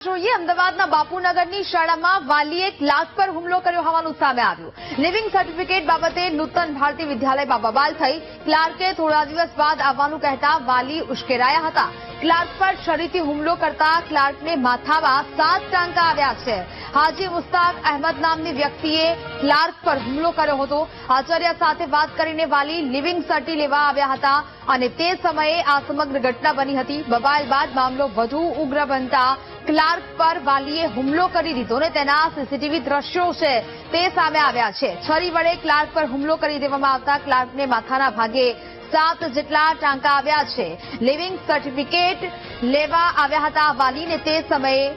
જોઈએ અમદાવાદના બાપુનગરની શાળામાં વાલીએ ક્લાસ પર હુમલો કર્યો હોવાનું સામે આવ્યું। લિવિંગ સર્ટિફિકેટ બાબતે નૂતન ભારતી વિદ્યાલયમાં બબાલ થઈ। ક્લાર્કે થોડા દિવસ બાદ આવવાનું કહેતા વાલી ઉશ્કેરાયા હતા। ક્લાર્ક પર છરીથી હુમલો કરતા ક્લાર્કને માથામાં 7 ટાંકા આવ્યા છે। હાજી મુસ્તાક અહેમદ નામની વ્યક્તિએ ક્લાર્ક પર હુમલો કર્યો હતો। આચાર્ય સાથે વાત કરીને વાલી લિવિંગ સર્ટી લેવા આવ્યા હતા અને તે સમયે આ સમગ્ર ઘટના બની હતી। બબાલ બાદ મામલો વધુ ઉગ્ર બનતા ક્લાર્ક પર વાલીએ હુમલો કરી દીધો ને તેના સીસીટીવી દ્રશ્યો છે તે સામે આવ્યા છે। છરી વડે ક્લાર્ક પર હુમલો કરી દેવામાં આવતા ક્લાર્કને માથાના ભાગે 7 જેટલા ટાંકા આવ્યા છે। લિવિંગ સર્ટિફિકેટ લેવા આવ્યા હતા વાલીને તે સમયે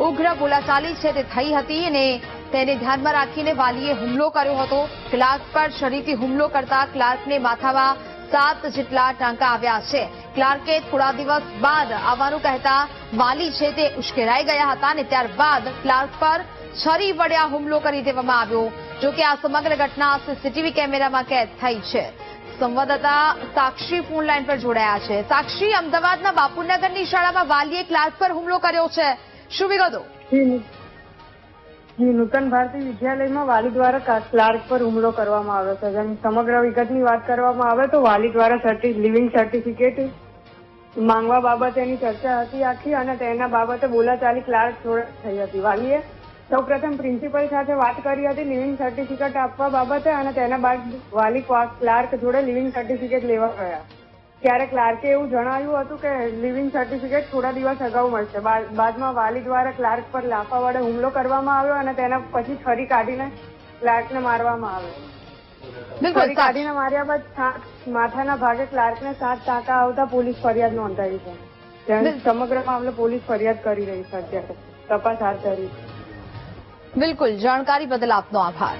ઉગ્ર બોલાચાલી છે તે થઈ હતી અને તેને ધ્યાનમાં રાખીને વાલીએ હુમલો કર્યો હતો। ક્લાર્ક પર છરીથી હુમલો કરતા ક્લાર્કને માથામાં 7 જેટલા ટાંકા આવ્યા છે। ક્લાર્કે થોડા દિવસ બાદ આવવાનું કહેતા વાલી છે તે ઉશ્કેરાઈ ગયા હતા અને ત્યારબાદ ક્લાર્ક પર છરી વડે આ હુમલો કરી દેવામાં આવ્યો। જોકે આ સમગ્ર ઘટના સીસીટીવી કેમેરામાં કેદ થઈ છે। સંવાદદાતા સાક્ષી ફોન લાઈન પર જોડાયા છે। સાક્ષી, અમદાવાદના બાપુનગરની શાળામાં વાલીએ ક્લાર્ક પર હુમલો કર્યો છે, શું વિગતો? નૂતન ભારતી વિદ્યાલયમાં વાલી દ્વારા ક્લાર્ક પર હુમલો કરવામાં આવ્યો છે। જેમ સમગ્ર વિગતની વાત કરવામાં આવે તો વાલી દ્વારા લિવિંગ સર્ટિફિકેટ માંગવા બાબતેની ચર્ચા હતી આખી અને તેના બાબતે બોલાચાલી ક્લાર્ક જોડે થઈ હતી। વાલીએ સૌપ્રથમ પ્રિન્સિપલ સાથે વાત કરી હતી લિવિંગ સર્ટિફિકેટ આપવા બાબતે અને તેના બાદ વાલી ક્લાર્ક જોડે લિવિંગ સર્ટિફિકેટ લેવા ગયા। ત્યારે ક્લાર્કે એવું જણાવ્યું હતું કે લિવિંગ સર્ટિફિકેટ થોડા દિવસ અગાઉ મળશે। બાદમાં વાલી દ્વારા ક્લાર્ક પર લાફા વડે હુમલો કરવામાં આવ્યો અને તેના પછી છરી કાઢીને ક્લાર્કને મારવામાં આવ્યો। છરી કાઢીને માર્યા બાદ માથાના ભાગે ક્લાર્કને 7 ટાંકા આવતા પોલીસ ફરિયાદ નોંધાવી છે। સમગ્ર મામલે પોલીસ ફરિયાદ કરી રહી છે। અત્યારે તપાસ હાથ ધરી છે। બિલકુલ, જાણકારી બદલ આપનો આભાર।